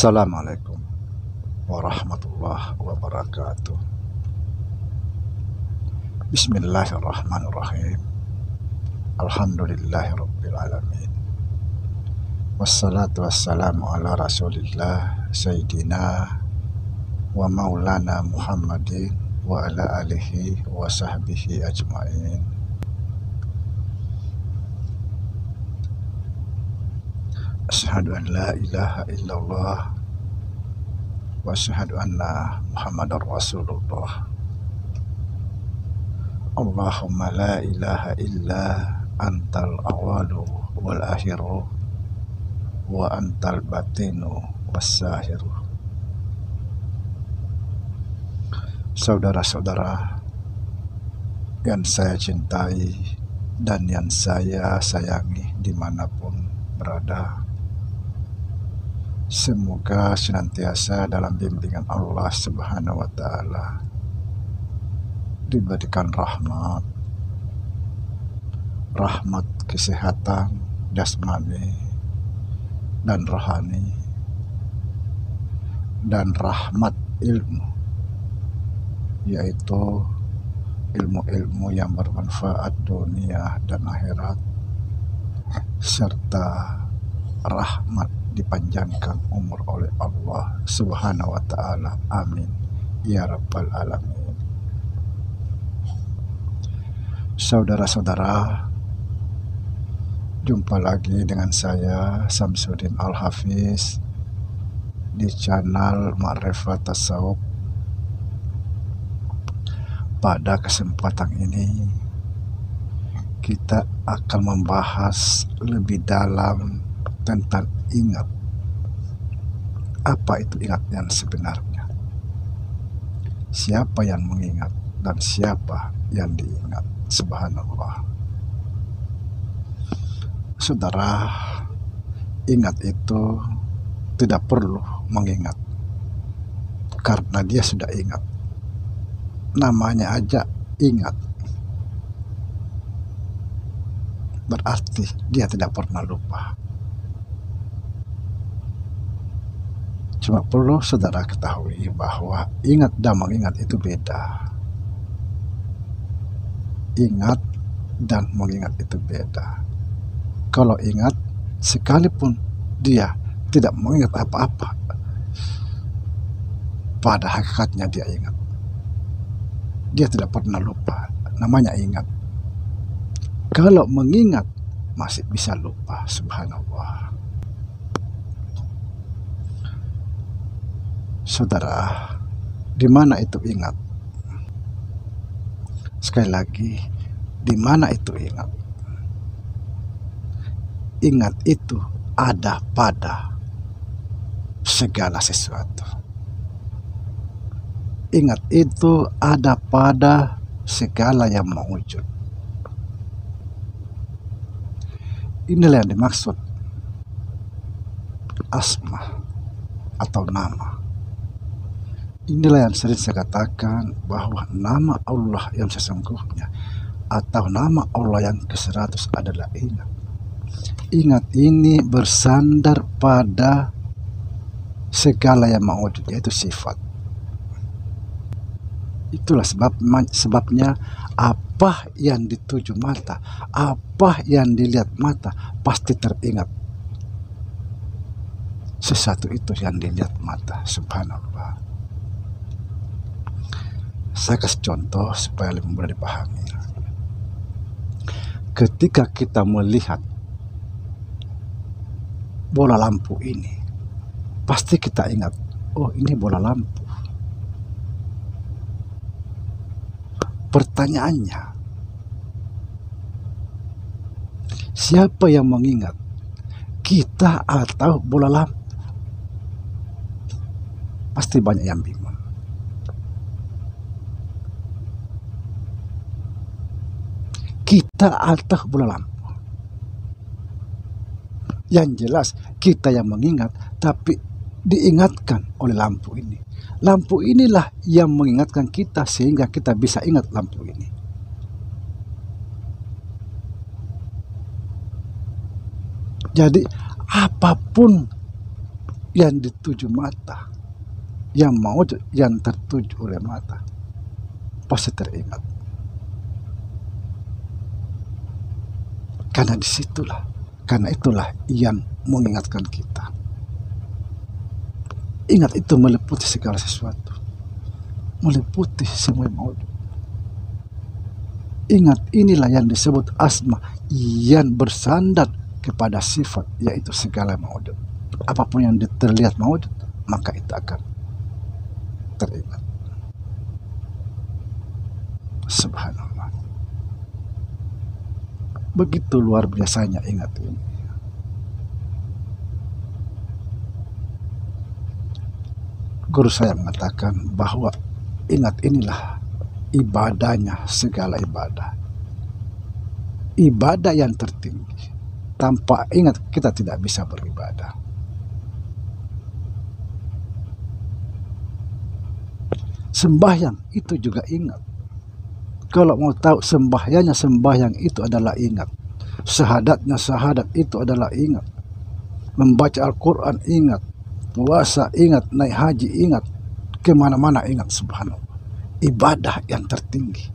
Assalamualaikum warahmatullahi wabarakatuh. Bismillahirrahmanirrahim. Alhamdulillahirabbil alamin. Wassalatu wassalamu ala Rasulillah Sayyidina wa Maulana Muhammadin wa ala alihi wa sahbihi ajmain. Asyhadu an la ilaha illallah wa asyhadu anna Muhammadar Rasulullah. Allahumma la ilaha illa antal awalu wal akhiru wa antal batinu wassahiru. Saudara-saudara yang saya cintai dan yang saya sayangi dimanapun berada, semoga senantiasa dalam bimbingan Allah Subhanahu wa Ta'ala, diberikan rahmat kesehatan jasmani dan rohani, dan rahmat ilmu, yaitu ilmu-ilmu yang bermanfaat dunia dan akhirat, serta rahmat dipanjangkan umur oleh Allah Subhanahu wa Ta'ala. Amin ya rabbal alamin. Saudara-saudara, jumpa lagi dengan saya Samsudin Al-Hafiz di channel Ma'rifat Tasawuf. Pada kesempatan ini kita akan membahas lebih dalam tentang ingat. Apa itu ingat yang sebenarnya? Siapa yang mengingat dan siapa yang diingat? Subhanallah. Saudara, ingat itu tidak perlu mengingat, karena dia sudah ingat. Namanya aja ingat, berarti dia tidak pernah lupa. Cuma perlu saudara ketahui bahwa ingat dan mengingat itu beda. Ingat dan mengingat itu beda. Kalau ingat, sekalipun dia tidak mengingat apa-apa, pada hakikatnya dia ingat. Dia tidak pernah lupa, namanya ingat. Kalau mengingat, masih bisa lupa, subhanallah. Saudara, di mana itu ingat? Sekali lagi, di mana itu ingat? Ingat itu ada pada segala sesuatu. Ingat itu ada pada segala yang mewujud. Inilah yang dimaksud asma atau nama. Inilah yang sering saya katakan bahwa nama Allah yang sesungguhnya atau nama Allah yang ke-100 adalah ingat. Ingat ini bersandar pada segala yang mewujud, yaitu sifat. Itulah sebabnya apa yang dituju mata, apa yang dilihat mata pasti teringat. Sesuatu itu yang dilihat mata, subhanallah. Saya kasih contoh supaya lebih mudah dipahami. Ketika kita melihat bola lampu ini, pasti kita ingat, oh ini bola lampu. Pertanyaannya, siapa yang mengingat, kita atau bola lampu? Pasti banyak yang bingung. Kita atau bola lampu? Yang jelas kita yang mengingat, tapi diingatkan oleh lampu ini. Lampu inilah yang mengingatkan kita sehingga kita bisa ingat lampu ini. Jadi apapun yang dituju mata, yang maujud yang tertuju oleh mata, pasti teringat. Karena itulah yang mengingatkan kita. Ingat itu meliputi segala sesuatu, meliputi semua yang maujud. Ingat, inilah yang disebut asma, yang bersandar kepada sifat, yaitu segala maujud. Apapun yang terlihat maujud, maka itu akan teringat. Subhanallah. Begitu luar biasanya ingat ini. Guru saya mengatakan bahwa ingat inilah ibadahnya segala ibadah. Ibadah yang tertinggi. Tanpa ingat kita tidak bisa beribadah. Sembahyang itu juga ingat. Kalau mau tahu sembahyang itu adalah ingat. Syahadatnya syahadat itu adalah ingat. Membaca Al-Quran ingat. Puasa ingat. Naik haji ingat. Kemana-mana ingat. Subhanallah. Ibadah yang tertinggi.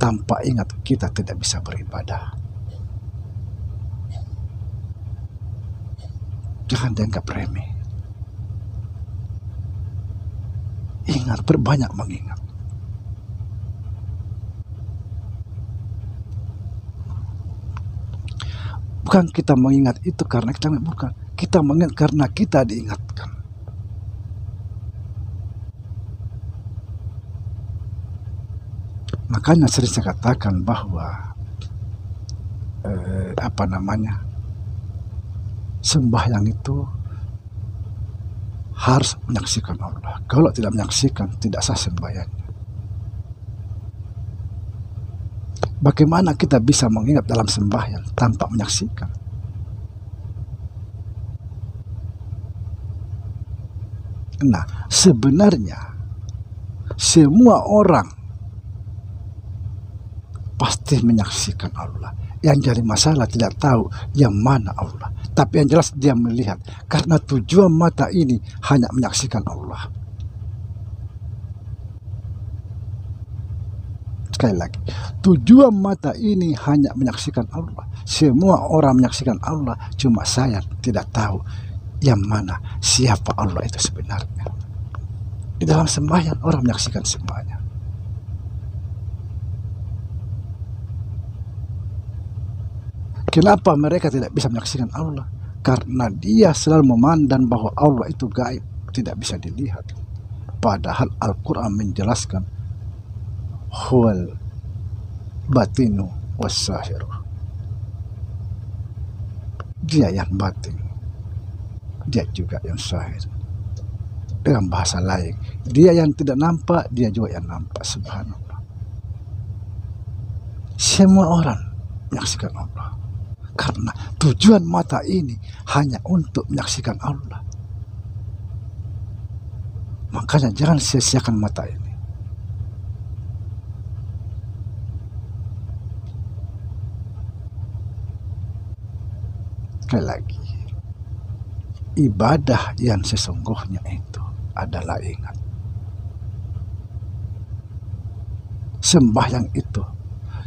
Tanpa ingat kita tidak bisa beribadah. Jangan dianggap remeh. Ingat, berbanyak mengingat. Bukan kita mengingat itu karena kita bukan. Kita mengingat karena kita diingatkan. Makanya sering saya katakan bahwa sembahyang itu harus menyaksikan Allah. Kalau tidak menyaksikan, tidak sah sembahyangnya. Bagaimana kita bisa mengingat dalam sembahyang tanpa menyaksikan? Nah, sebenarnya semua orang pasti menyaksikan Allah. Yang jadi masalah tidak tahu yang mana Allah. Tapi yang jelas dia melihat. Karena tujuan mata ini hanya menyaksikan Allah. Sekali lagi, tujuan mata ini hanya menyaksikan Allah. Semua orang menyaksikan Allah, cuma saya tidak tahu yang mana, siapa Allah itu sebenarnya. Di dalam sembahyang orang menyaksikan semuanya. Kenapa mereka tidak bisa menyaksikan Allah? Karena dia selalu memandang bahwa Allah itu gaib, tidak bisa dilihat. Padahal Al-Quran menjelaskan huwal batinu wassahiru. Dia yang batin, dia juga yang sahir. Dengan bahasa lain, dia yang tidak nampak, dia juga yang nampak. Subhanallah. Semua orang menyaksikan Allah. Karena tujuan mata ini hanya untuk menyaksikan Allah. Makanya jangan sia-siakan mata ini. Sekali lagi, ibadah yang sesungguhnya itu adalah ingat. Sembahyang itu,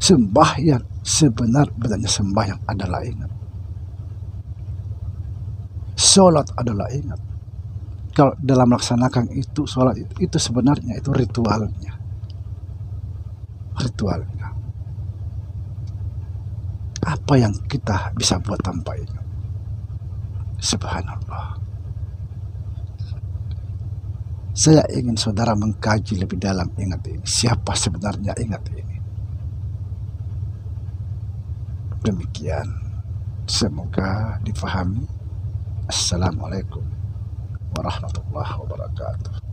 sembahyang sebenar-benarnya sembahyang adalah ingat. Sholat adalah ingat. Kalau dalam melaksanakan itu, sholat itu sebenarnya itu ritualnya. Ritualnya. Apa yang kita bisa buat tanpa ingat? Subhanallah. Saya ingin saudara mengkaji lebih dalam ingat ini. Siapa sebenarnya ingat ini? Demikian. Semoga difahami. Assalamualaikum warahmatullahi wabarakatuh.